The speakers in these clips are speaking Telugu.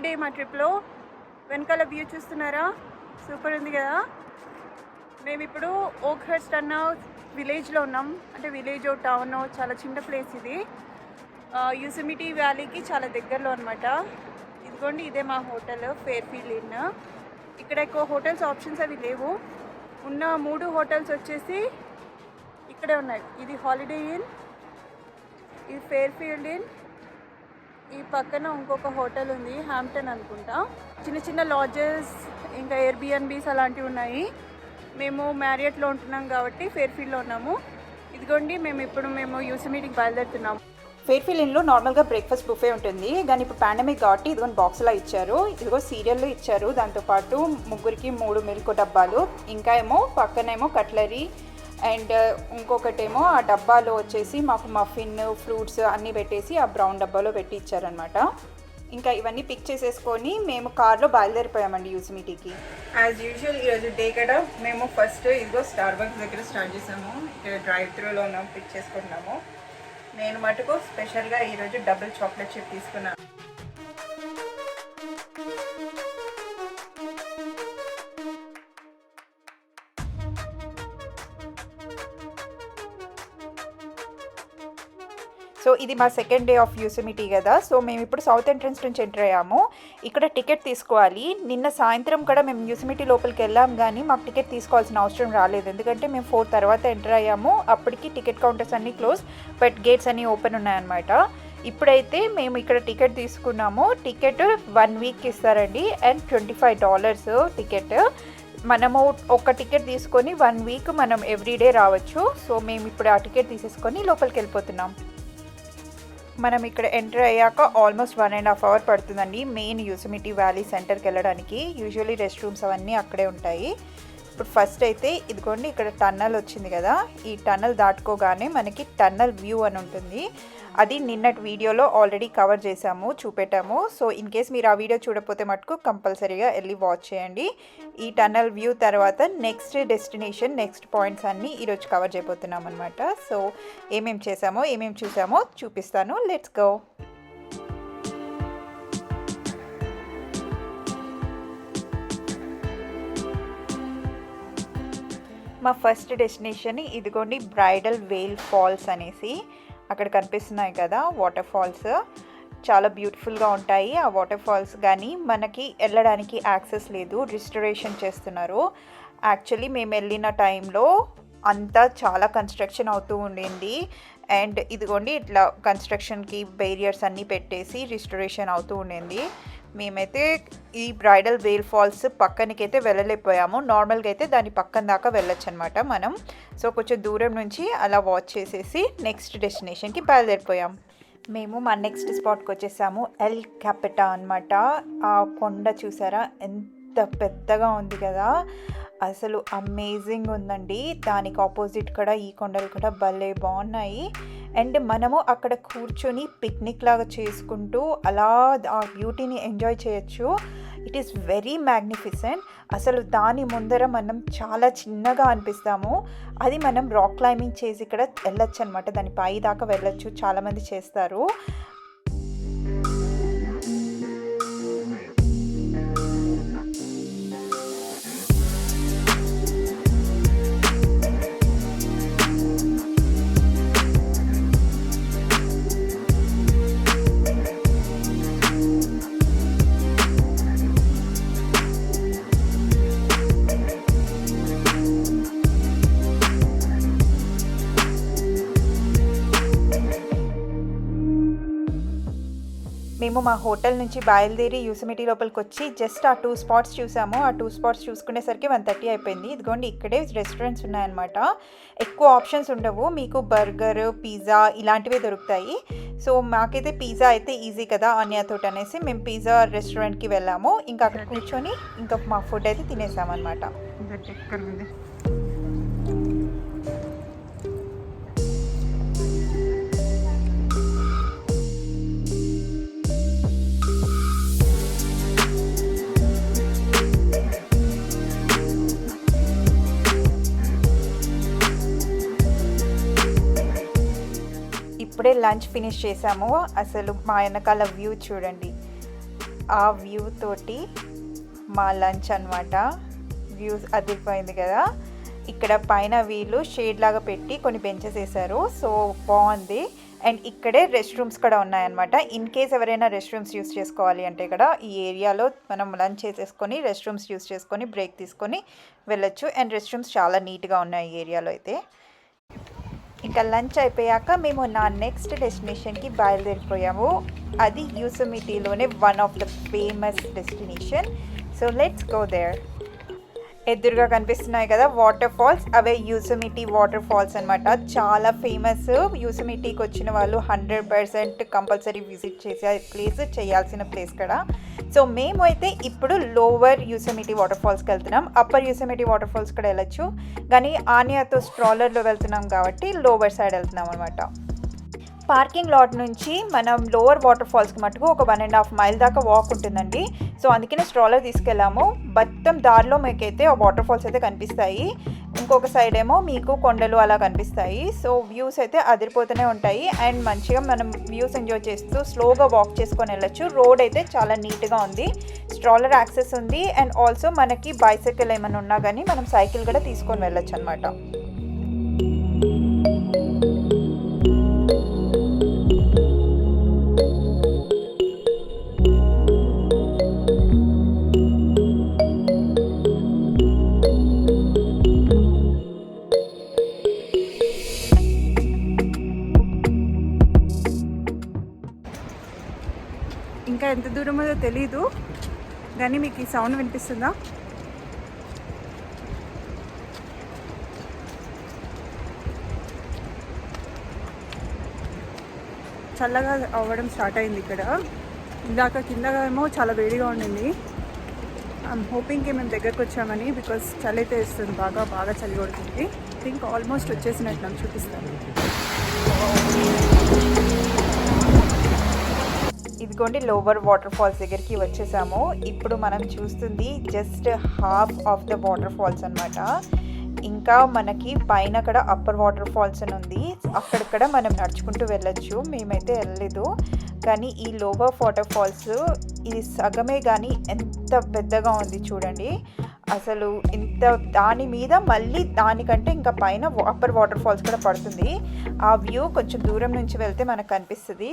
డే మా ట్రిప్లో. వెనకాల వ్యూ చూస్తున్నారా, సూపర్ ఉంది కదా. మేము ఇప్పుడు ఓక్హర్స్ట్ అన్న విలేజ్లో ఉన్నాం. అంటే విలేజ్ టౌన్, చాలా చిన్న ప్లేస్ ఇది. యూసెమిటీ వ్యాలీకి చాలా దగ్గరలో అనమాట. ఇదిగోండి, ఇదే మా హోటల్ ఫెయిర్ఫీల్డ్ ఇన్. ఇక్కడ ఎక్కువ హోటల్స్ ఆప్షన్స్ అవి లేవు. ఉన్న 3 హోటల్స్ వచ్చేసి ఇక్కడే ఉన్నాయి. ఇది హాలిడే ఇన్, ఇది ఫెయిర్ఫీల్డ్ ఇన్, ఈ పక్కన ఇంకొక హోటల్ ఉంది, హ్యాంప్టన్ అనుకుంటా. చిన్న చిన్న లాడ్జెస్ ఇంకా ఎయిర్బిఎన్బీస్ అలాంటివి ఉన్నాయి. మేము మ్యారియట్లో ఉంటున్నాం కాబట్టి ఫెయిర్ఫీల్డ్లో ఉన్నాము. ఇదిగోండి, మేము యూసెమిటీకి బయలుదేరుతున్నాము. ఫెయిర్ఫీల్డ్ ఇన్లో నార్మల్గా బ్రేక్ఫాస్ట్ బుఫే ఉంటుంది, కానీ ఇప్పుడు పాండమిక్ కాబట్టి ఇదిగో బాక్స్లా ఇచ్చారు. ఇదిగో సీరియల్లో ఇచ్చారు, దాంతోపాటు 3కి 3 మిల్క్ డబ్బాలు, ఇంకా ఏమో పక్కనేమో కట్లరీ అండ్ ఇంకొకటేమో ఆ డబ్బాలో వచ్చేసి మాకు మఫిన్ ఫ్రూట్స్ అన్నీ పెట్టేసి ఆ బ్రౌన్ డబ్బాలో పెట్టి ఇచ్చారనమాట. ఇంకా ఇవన్నీ పిక్ చేసేసుకొని మేము కార్లో బయలుదేరిపోయామండి యూసెమిటీకి. యాజ్ యూజువల్ ఈరోజు డే కదా మేము ఫస్ట్ ఇదిగో స్టార్బక్స్ దగ్గర స్టార్ట్ చేసాము. ఇక్కడ డ్రైవ్ త్రూలో ఉన్నాము, పిక్ చేసుకుంటున్నాము. నేను మటుకు స్పెషల్గా ఈరోజు డబుల్ చాక్లెట్ చిప్ తీసుకున్నాను. సో ఇది మా సెకండ్ డే ఆఫ్ యూసెమిటీ కదా. సో మేము ఇప్పుడు సౌత్ ఎంట్రన్స్ నుంచి ఎంటర్ అయ్యాము. ఇక్కడ టికెట్ తీసుకోవాలి. నిన్న సాయంత్రం కూడా మేము యూసెమిటీ లోపలికి వెళ్ళాం, కానీ మాకు టికెట్ తీసుకోవాల్సిన అవసరం రాలేదు, ఎందుకంటే మేము 4 తర్వాత ఎంటర్ అయ్యాము. అప్పటికి టికెట్ కౌంటర్స్ అన్నీ క్లోజ్, బట్ గేట్స్ అన్నీ ఓపెన్ ఉన్నాయన్నమాట. ఇప్పుడైతే మేము ఇక్కడ టికెట్ తీసుకున్నాము. టికెట్ 1 వీక్ ఇస్తారండి అండ్ $25 టికెట్. మనము ఒక టికెట్ తీసుకొని 1 వీక్ మనం ఎవ్రీడే రావచ్చు. సో మేము ఇప్పుడు ఆ టికెట్ తీసేసుకొని లోపలికి వెళ్ళిపోతున్నాం. మనం ఇక్కడ ఎంటర్ అయ్యాక ఆల్మోస్ట్ 1.5 hour పడుతుందండి మెయిన్ యూసెమిటీ వ్యాలీ సెంటర్కి వెళ్ళడానికి. యూజువల్లీ రెస్ట్ రూమ్స్ అవన్నీ అక్కడే ఉంటాయి. ఇప్పుడు ఫస్ట్ అయితే ఇదిగోండి, ఇక్కడ టన్నల్ వచ్చింది కదా. ఈ టన్నల్ దాటుకోగానే మనకి టన్నల్ వ్యూ అని ఉంటుంది. అది నిన్నటి వీడియోలో ఆల్రెడీ కవర్ చేసాము, చూపెట్టాము. సో ఇన్ కేస్ మీరు ఆ వీడియో చూడకపోతే మటుకు కంపల్సరీగా వెళ్ళి వాచ్ చేయండి. ఈ టన్నల్ వ్యూ తర్వాత నెక్స్ట్ డెస్టినేషన్, నెక్స్ట్ పాయింట్స్ అన్నీ ఈరోజు కవర్ చేయబోతున్నాం అనమాట. సో ఏమేమి చేసామో ఏమేమి చూసామో చూపిస్తాను. Let's go. మా ఫస్ట్ డెస్టినేషన్ ఇదిగోండి, బ్రైడల్ వేల్ ఫాల్స్ అనేసి. అక్కడ కనిపిస్తున్నాయి కదా వాటర్ ఫాల్స్, చాలా బ్యూటిఫుల్గా ఉంటాయి ఆ వాటర్ ఫాల్స్. కానీ మనకి వెళ్ళడానికి యాక్సెస్ లేదు, రిస్టరేషన్ చేస్తున్నారు. యాక్చువల్లీ మేము వెళ్ళిన టైంలో అంతా చాలా కన్స్ట్రక్షన్ అవుతూ ఉండింది. అండ్ ఇదిగోండి, ఇట్లా కన్స్ట్రక్షన్కి బేరియర్స్ అన్నీ పెట్టేసి రిస్టరేషన్ అవుతూ ఉండింది. మేమైతే ఈ బ్రైడల్ వేల్ ఫాల్స్ పక్కనికైతే వెళ్ళలేకపోయాము. నార్మల్గా అయితే దాని పక్కన దాకా వెళ్ళొచ్చు అనమాట మనం. సో కొంచెం దూరం నుంచి అలా వాచ్ చేసేసి నెక్స్ట్ డెస్టినేషన్కి బయలుదేరిపోయాం. మేము మా నెక్స్ట్ స్పాట్కి వచ్చేసాము, ఎల్ క్యాపిటా అనమాట. ఆ కొండ చూసారా, ఎంత పెద్దగా ఉంది కదా, అసలు అమేజింగ్ ఉందండి. దానికి ఆపోజిట్ కూడా ఈ కొండలు కూడా భలే బాగున్నాయి. అండ్ మనము అక్కడ కూర్చొని పిక్నిక్ లాగా చేసుకుంటూ అలా ఆ బ్యూటీని ఎంజాయ్ చేయొచ్చు. It is very magnificent. అసలు దాని ముందర మనం చాలా చిన్నగా అనిపిస్తాము. అది మనం రాక్ క్లైంబింగ్ చేసి ఇక్కడ వెళ్ళొచ్చు అనమాట, దాని పై దాకా వెళ్ళొచ్చు, చాలామంది చేస్తారు. మేము మా హోటల్ నుంచి బయలుదేరి యూసెమిటీ లోపలికి వచ్చి జస్ట్ ఆ 2 స్పాట్స్ చూసాము. ఆ 2 స్పాట్స్ చూసుకునేసరికి 1:30 అయిపోయింది. ఇదిగోండి, ఇక్కడే రెస్టారెంట్స్ ఉన్నాయన్నమాట. ఎక్కువ ఆప్షన్స్ ఉండవు, మీకు బర్గర్, పిజ్జా ఇలాంటివే దొరుకుతాయి. సో మాకైతే పిజ్జా అయితే ఈజీ కదా అన్యాతోటి అనేసి మేము పిజ్జా రెస్టారెంట్కి వెళ్ళాము. ఇంకా అక్కడ కూర్చొని ఇంకా మా ఫుడ్ అయితే తినేసామన్నమాట. ఇప్పుడే లంచ్ ఫినిష్ చేసాము. అసలు మా వెనకాల వ్యూ చూడండి, ఆ వ్యూ తోటి మా లంచ్ అనమాట. వ్యూస్ అదిరిపోయింది కదా. ఇక్కడ పైన వీళ్ళు షేడ్ లాగా పెట్టి కొన్ని బెంచెస్ వేశారు, సో బాగుంది. అండ్ ఇక్కడే రెస్ట్ రూమ్స్ కూడా ఉన్నాయన్నమాట. ఇన్ కేస్ ఎవరైనా రెస్ట్ రూమ్స్ యూస్ చేసుకోవాలి అంటే ఇక్కడ ఈ ఏరియాలో మనం లంచ్ చేసేసుకొని రెస్ట్ రూమ్స్ యూస్ చేసుకొని బ్రేక్ తీసుకొని వెళ్ళొచ్చు. అండ్ రెస్ట్ రూమ్స్ చాలా నీట్గా ఉన్నాయి ఈ ఏరియాలో అయితే. ఇంకా లంచ్ అయిపోయాక మేము నా నెక్స్ట్ డెస్టినేషన్కి బయలుదేరిపోయాము. అది యూసమిటీలోనే one of the famous destination. So let's go there. ఎదురుగా కనిపిస్తున్నాయి కదా వాటర్ ఫాల్స్, అవే యూసమిటీ వాటర్ ఫాల్స్ అనమాట. చాలా ఫేమస్. యూసమిటీకి వచ్చిన వాళ్ళు 100% కంపల్సరీ విజిట్ చేసే ప్లేస్, చేయాల్సిన ప్లేస్ కదా. సో మేము అయితే ఇప్పుడు లోవర్ యూసమిటీ వాటర్ ఫాల్స్కి వెళ్తున్నాం. అప్పర్ యూసమిటీ వాటర్ ఫాల్స్ కూడా వెళ్ళొచ్చు, కానీ ఆనియాతో స్ట్రాలర్లో వెళ్తున్నాం కాబట్టి లోవర్ సైడ్ వెళ్తున్నాం అనమాట. పార్కింగ్ లాట్ నుంచి మనం లోవర్ వాటర్ ఫాల్స్కి మటుకు ఒక 1.5 మైల్ దాకా వాక్ ఉంటుందండి. సో అందుకనే స్ట్రాలర్ తీసుకెళ్ళాము. మొత్తం దారిలో మీకైతే ఆ వాటర్ ఫాల్స్ అయితే కనిపిస్తాయి. ఇంకొక సైడ్ ఏమో మీకు కొండలు అలా కనిపిస్తాయి. సో వ్యూస్ అయితే అదిరిపోతూనే ఉంటాయి. అండ్ మంచిగా మనం వ్యూస్ ఎంజాయ్ చేస్తూ స్లోగా వాక్ చేసుకొని వెళ్ళొచ్చు. రోడ్ అయితే చాలా నీట్గా ఉంది. స్ట్రాలర్ యాక్సెస్ ఉంది. అండ్ ఆల్సో మనకి బైసైకిల్ ఏమైనా ఉన్నా కానీ మనం సైకిల్ కూడా తీసుకొని వెళ్ళొచ్చు అనమాట. ఇంకా ఎంత దూరం ఉందో తెలీదు, కానీ మీకు ఈ సౌండ్ వినిపిస్తుందా? చల్లగా అవ్వడం స్టార్ట్ అయింది ఇక్కడ. ఇందాక కింద ఏమో చాలా వేడిగా ఉండింది. ఐఎమ్ హోపింగ్కి మేము దగ్గరకు వచ్చామని, బికాస్ చలి అయితే వేస్తుంది, బాగా చలి కొడుతుంది. థింక్ ఆల్మోస్ట్ వచ్చేసినట్టు నాకు చూపిస్తాను. ఇదిగోండి లోవర్ వాటర్ ఫాల్స్ దగ్గరికి వచ్చేసాము. ఇప్పుడు మనం చూస్తుంది just half of the waterfalls అనమాట. ఇంకా మనకి పైన కూడా అప్పర్ వాటర్ ఫాల్స్ అని ఉంది, అక్కడక్కడ మనం నడుచుకుంటూ వెళ్ళొచ్చు. మేమైతే వెళ్ళలేదు, కానీ ఈ లోవర్ వాటర్ ఫాల్స్ ఇది సగమే కానీ ఎంత పెద్దగా ఉంది చూడండి. అసలు ఇంత దాని మీద మళ్ళీ దానికంటే ఇంకా పైన అప్పర్ వాటర్ ఫాల్స్ కూడా పడుతుంది. ఆ వ్యూ కొంచెం దూరం నుంచి వెళ్తే మనకు కనిపిస్తుంది,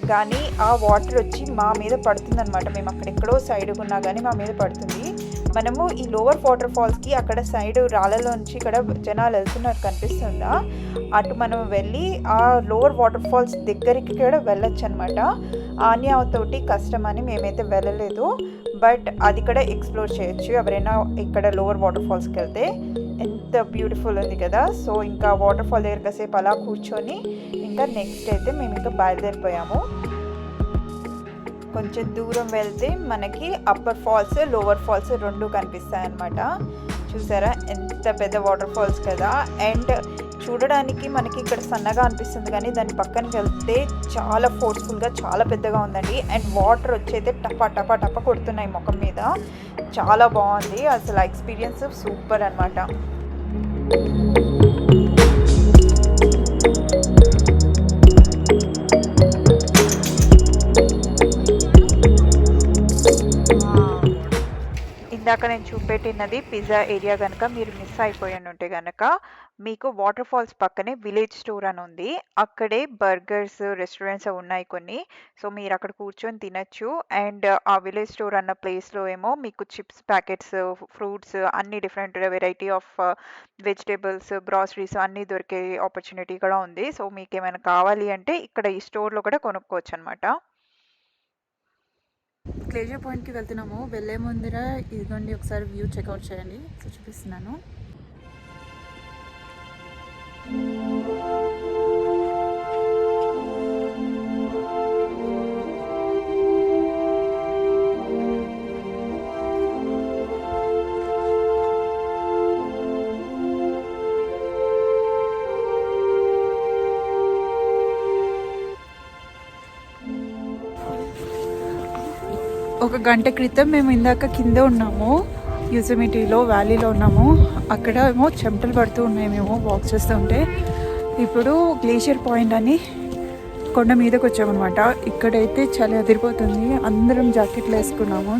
కానీ ఆ వాటర్ వచ్చి మా మీద పడుతుంది అనమాట. మేము అక్కడెక్కడో సైడ్ ఉన్నా కానీ మా మీద పడుతుంది. మనము ఈ లోవర్ వాటర్ ఫాల్స్కి అక్కడ సైడ్ రాళ్ళలోంచి ఇక్కడ జనాలు వెళ్తున్నట్టు కనిపిస్తుందా, అటు మనం వెళ్ళి ఆ లోవర్ వాటర్ ఫాల్స్ దగ్గరికి కూడా వెళ్ళొచ్చు అనమాట. ఆన్యాతోటి కష్టం అని మేమైతే వెళ్ళలేదు, బట్ అది కూడా ఎక్స్ప్లోర్ చేయొచ్చు ఎవరైనా ఇక్కడ లోవర్ వాటర్ ఫాల్స్కి వెళ్తే. ఎంత బ్యూటిఫుల్ ఉంది కదా. సో ఇంకా వాటర్ ఫాల్ దగ్గర కాసేపు అలా కూర్చొని ఇంకా నెక్స్ట్ అయితే మేము ఇంకా బయలుదేరిపోయాము. కొంచెం దూరం వెళ్తే మనకి అప్పర్ ఫాల్స్ లోవర్ ఫాల్స్ రెండు కనిపిస్తాయి అన్నమాట. చూసారా ఎంత పెద్ద వాటర్ ఫాల్స్ కదా. అండ్ చూడడానికి మనకి ఇక్కడ సన్నగా అనిపిస్తుంది, కానీ దాని పక్కనకి వెళ్తే చాలా ఫోర్స్ఫుల్గా చాలా పెద్దగా ఉందండి. అండ్ వాటర్ వచ్చైతే టపా టపా టపా కొడుతున్నాయి ముఖం మీద. చాలా బాగుంది అసలు, ఎక్స్పీరియన్స్ సూపర్ అనమాట. ఇందాక నేను చూపెట్టినది పిజ్జా ఏరియా కనుక మీరు మిస్ అయిపోయి ఉంటే కనుక మీకు వాటర్ ఫాల్స్ పక్కనే విలేజ్ స్టోర్ అని ఉంది. అక్కడే బర్గర్స్ రెస్టారెంట్స్ ఉన్నాయి కొన్ని. సో మీరు అక్కడ కూర్చొని తినచ్చు. అండ్ ఆ విలేజ్ స్టోర్ అన్న ప్లేస్లో ఏమో మీకు చిప్స్ ప్యాకెట్స్, ఫ్రూట్స్, అన్ని different variety of vegetables, groceries అన్నీ దొరికే ఆపర్చునిటీ కూడా ఉంది. సో మీకు ఏమైనా కావాలి అంటే ఇక్కడ ఈ స్టోర్లో కూడా కొనుక్కోవచ్చు అనమాట. ప్లేజర్ పాయింట్కి వెళ్తున్నాము. వెళ్ళే ముందర ఇదిగోండి ఒకసారి వ్యూ చెక్అవుట్ చేయండి. సో చూపిస్తున్నాను. ఒక గంట క్రితం మేము ఇందాక కింద ఉన్నాము, యూసమిటీలో వ్యాలీలో ఉన్నాము. అక్కడ ఏమో చెమటలు పడుతూ ఉన్నాయి మేము వాక్ చేస్తూ ఉంటే. ఇప్పుడు గ్లేషియర్ పాయింట్ అని కొండ మీదకి వచ్చామన్నమాట. ఇక్కడైతే చలి అదిరిపోతుంది. అందరం జాకెట్లు వేసుకున్నాము.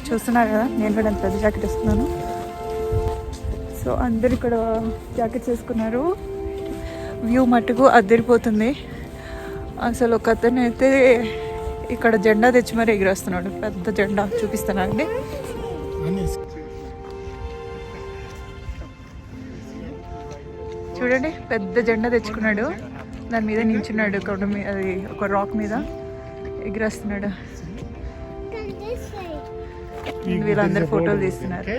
చూస్తున్నారు కదా, నేను కూడా అంత పెద్ద జాకెట్ వేసుకున్నాను. సో అందరు ఇక్కడ జాకెట్స్ వేసుకున్నారు. వ్యూ మట్టుకు అదిరిపోతుంది అసలు. ఒక అతను అయితే ఇక్కడ జెండా తెచ్చి మరి ఎగిరేస్తున్నాడు. పెద్ద జెండా చూపిస్తున్నానండి. చూడండి, పెద్ద జెండా తెచ్చుకున్నాడు. దాని మీద నించున్నాడు. కొండ మీద, అది ఒక రాక్ మీద ఎగిరేస్తున్నాడు. వీళ్ళందరూ ఫోటోలు తీస్తున్నారు.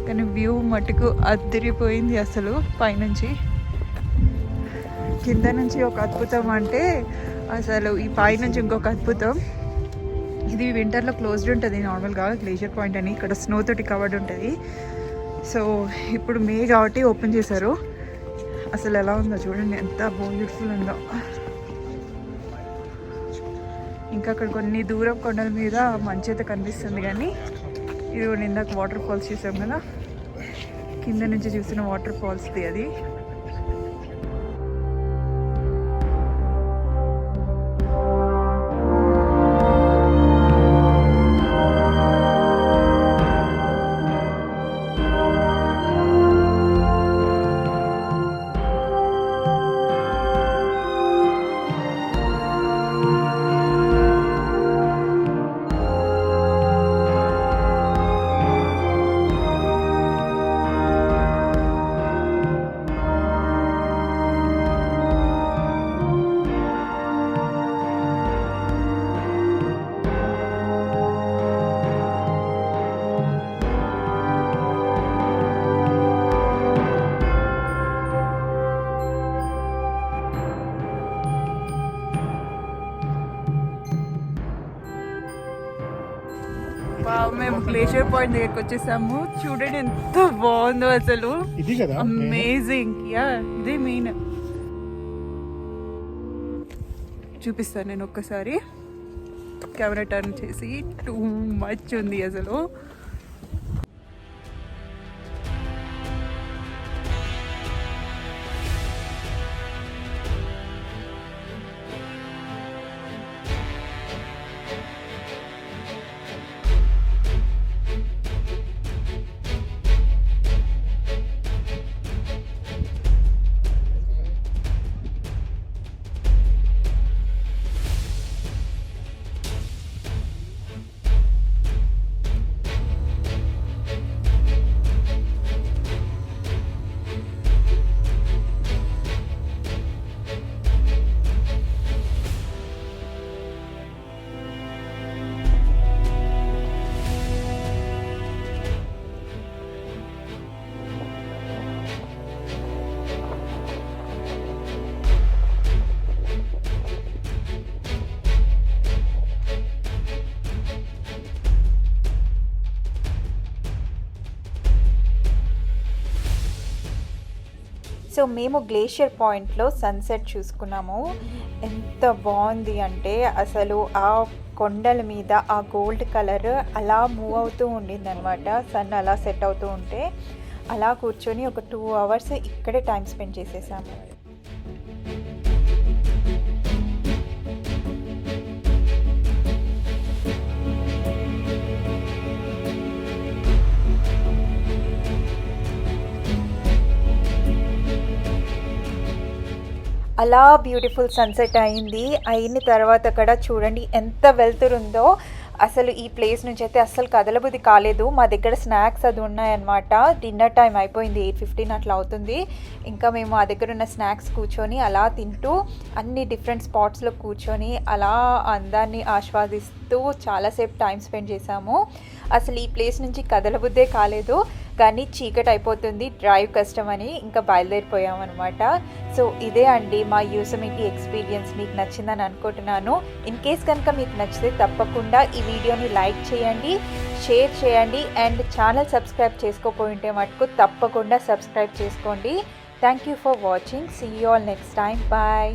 కానీ వ్యూ మటుకు అదిరిపోయింది అసలు. పైనుంచి కింద నుంచి ఒక అద్భుతం అంటే అసలు ఈ పైనుంచి ఇంకొక అద్భుతం. ఇది వింటర్లో క్లోజ్డ్ ఉంటుంది నార్మల్గా, గ్లేషియర్ పాయింట్ అని. ఇక్కడ స్నో తోటి కవర్డ్ ఉంటుంది. సో ఇప్పుడు మే కాబట్టి ఓపెన్ చేశారు. అసలు ఎలా ఉందో చూడండి, ఎంత బ్యూటిఫుల్ ఉందో. ఇంకా అక్కడ కొన్ని దూరం కొండల మీద మంచి అయితే కనిపిస్తుంది. కానీ ఇది ఇందాక వాటర్ ఫాల్స్ చూసాం కదా, కింద నుంచి చూసిన వాటర్ ఫాల్స్ది అది. మేము గ్లేషియర్ పాయింట్ దగ్గరికి వచ్చేసాము. చూడండి ఎంత బాగుందో అసలు. ఇది కదా అమేజింగ్. యా, ఇదే మెయిన్. చూపిస్తాను నేను ఒక్కసారి. కెమెరా టర్న్ చేసి. టూ మచ్ ఉంది అసలు. సో మేము గ్లేషియర్ పాయింట్లో సన్సెట్ చూసుకున్నాము. ఎంత బాగుంది అంటే అసలు ఆ కొండల మీద ఆ గోల్డ్ కలర్ అలా మూవ్ అవుతూ ఉండింది అనమాట. సన్ అలా సెట్ అవుతూ ఉంటే అలా కూర్చొని ఒక 2 hours ఇక్కడే టైం స్పెండ్ చేసేసాము. అలా బ్యూటిఫుల్ సన్సెట్ అయిన తర్వాత అక్కడ చూడండి ఎంత వెళ్తురుందో. అసలు ఈ ప్లేస్ నుంచి అయితే అస్సలు కదలబుద్ధి కాలేదు. మా దగ్గర స్నాక్స్ అది ఉన్నాయన్నమాట. డిన్నర్ టైం అయిపోయింది, 8:15 అట్లా అవుతుంది. ఇంకా మేము ఆ దగ్గర ఉన్న స్నాక్స్ కూర్చొని అలా తింటూ అన్ని డిఫరెంట్ స్పాట్స్లో కూర్చొని అలా అందాన్ని ఆస్వాదిస్తూ చాలాసేపు టైం స్పెండ్ చేసాము. అసలు ఈ ప్లేస్ నుంచి కదలబుద్దే కాలేదు. కానీ చీకటి అయిపోతుంది, డ్రైవ్ కష్టమని ఇంకా బయలుదేరిపోయామన్నమాట. సో ఇదే అండి మా యూసమిటీ ఎక్స్పీరియన్స్. మీకు నచ్చిందని అనుకుంటున్నాను. ఇన్ కేస్ కనుక మీకు నచ్చితే తప్పకుండా ఈ వీడియోని లైక్ చేయండి, షేర్ చేయండి అండ్ ఛానల్ సబ్స్క్రైబ్ చేసుకోకపోయింటే మటుకు తప్పకుండా సబ్స్క్రైబ్ చేసుకోండి. Thank you for watching. See you all next time. Bye.